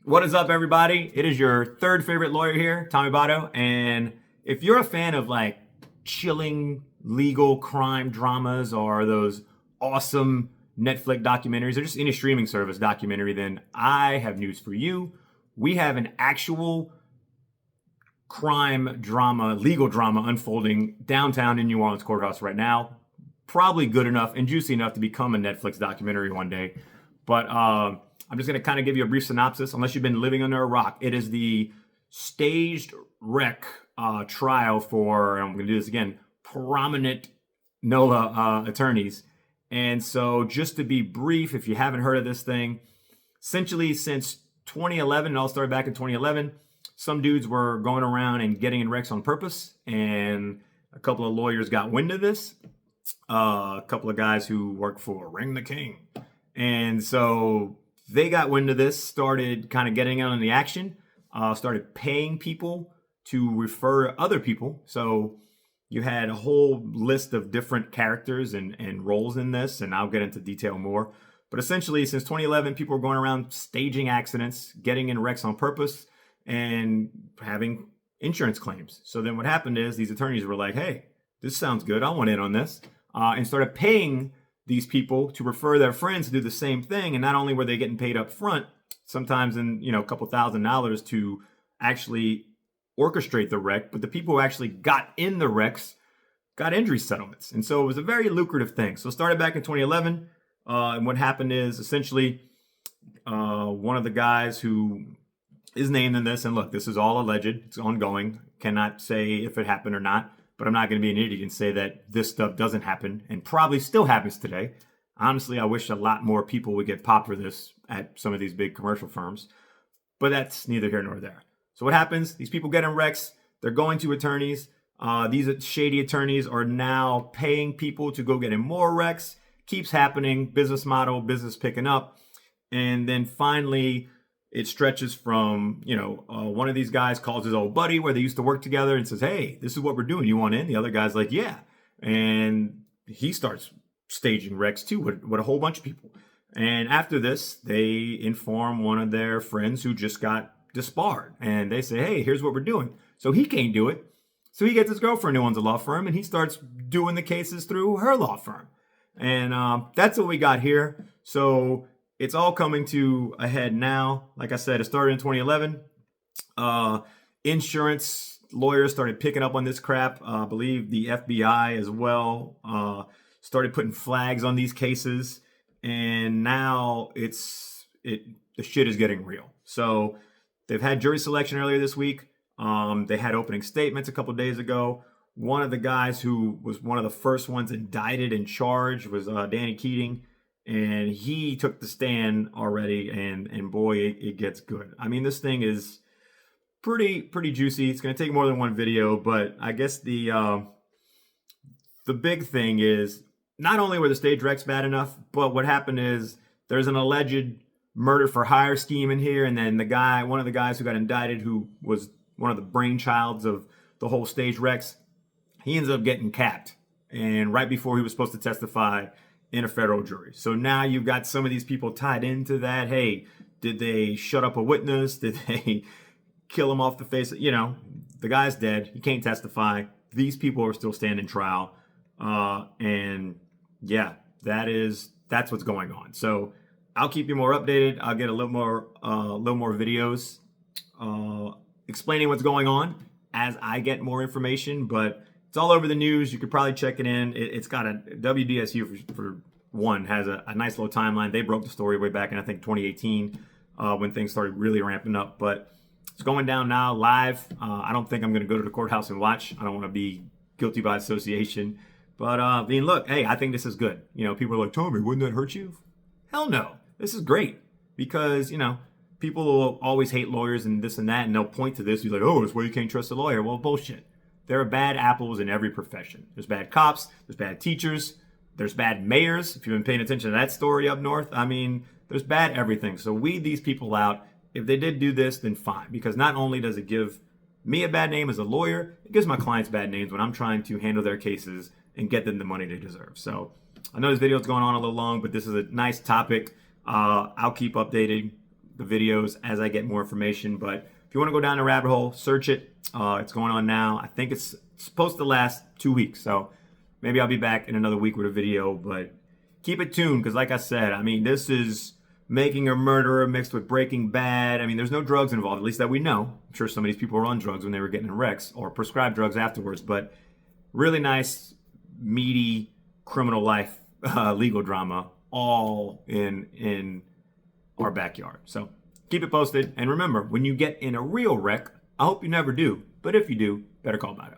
What is up, everybody? It is your third favorite lawyer here, Tommy Badeaux. And if you're a fan of like chilling legal crime dramas or those awesome Netflix documentaries or just any streaming service documentary, then I have news for you. We have an actual crime drama, legal drama unfolding downtown in New Orleans courthouse right now. Probably good enough and juicy enough to become a Netflix documentary one day. But I'm just going to kind of give you a brief synopsis, unless you've been living under a rock. It is the staged wreck trial for, and I'm going to do this again, prominent NOLA attorneys. And so just to be brief, if you haven't heard of this thing, essentially since 2011, it all started back in 2011, some dudes were going around and getting in wrecks on purpose. And a couple of lawyers got wind of this. A couple of guys who work for Ring the King. And so they got wind of this, started kind of getting in on the action, started paying people to refer other people. So you had a whole list of different characters and roles in this, and I'll get into detail more. But essentially, since 2011, people were going around staging accidents, getting in wrecks on purpose, and having insurance claims. So then what happened is these attorneys were like, hey, this sounds good. I want in on this, and started paying these people to refer their friends to do the same thing. And not only were they getting paid up front, sometimes in, a couple $1,000s to actually orchestrate the wreck, but the people who actually got in the wrecks got injury settlements. And so it was a very lucrative thing. So it started back in 2011. And what happened is essentially one of the guys who is named in this, and look, this is all alleged, it's ongoing, cannot say if it happened or not. But I'm not going to be an idiot and say that this stuff doesn't happen and probably still happens today. Honestly, I wish a lot more people would get popped for this at some of these big commercial firms. But that's neither here nor there. So what happens? These people get in wrecks. They're going to attorneys. These shady attorneys are now paying people to go get in more wrecks. Keeps happening. Business model, business picking up. And then finally, it stretches from, one of these guys calls his old buddy where they used to work together and says, hey, this is what we're doing. You want in? The other guy's like, yeah. And he starts staging wrecks too with a whole bunch of people. And after this, they inform one of their friends who just got disbarred. And they say, hey, here's what we're doing. So he can't do it. So he gets his girlfriend who owns a law firm and he starts doing the cases through her law firm. And that's what we got here. So it's all coming to a head now. Like I said, it started in 2011. Insurance lawyers started picking up on this crap. I believe the FBI as well started putting flags on these cases. And now the shit is getting real. So they've had jury selection earlier this week. They had opening statements a couple days ago. One of the guys who was one of the first ones indicted and charged was Danny Keating. And he took the stand already, and boy, it gets good. I mean, this thing is pretty juicy. It's going to take more than one video, but I guess the big thing is not only were the stage wrecks bad enough, but what happened is there's an alleged murder for hire scheme in here, and then one of the guys who got indicted, who was one of the brainchilds of the whole stage wrecks, he ends up getting capped, and right before he was supposed to testify in a federal jury. So now you've got some of these people tied into that. Hey, did they shut up a witness? Did they kill him off the face? The guy's dead. He can't testify. These people are still standing trial. And yeah, that's what's going on. So I'll keep you more updated. I'll get a little more videos explaining what's going on as I get more information, but it's all over the news. You could probably check it in. It's got a WDSU for one has a nice little timeline. They broke the story way back in I think 2018 when things started really ramping up. But it's going down now live. I don't think I'm going to go to the courthouse and watch. I don't want to be guilty by association. But look, hey, I think this is good. People are like, Tommy, wouldn't that hurt you? Hell no. This is great because people will always hate lawyers and this and that, and they'll point to this. You're like, oh, that's why you can't trust a lawyer. Well, bullshit. There are bad apples in every profession. There's bad cops, there's bad teachers, there's bad mayors. If you've been paying attention to that story up north, there's bad everything. So weed these people out. If they did do this, then fine. Because not only does it give me a bad name as a lawyer, it gives my clients bad names when I'm trying to handle their cases and get them the money they deserve. So I know this video is going on a little long, but this is a nice topic. I'll keep updating. the videos as I get more information. But if you want to go down the rabbit hole, search it. It's going on now. I think it's supposed to last 2 weeks. So maybe I'll be back in another week with a video. But keep it tuned because, like I said, I mean, this is Making a Murderer mixed with Breaking Bad. I mean, there's no drugs involved, at least that we know. I'm sure some of these people were on drugs when they were getting in wrecks or prescribed drugs afterwards. But really nice, meaty criminal life legal drama all in our backyard. So keep it posted. And remember, when you get in a real wreck, I hope you never do, but if you do, better call Badeaux.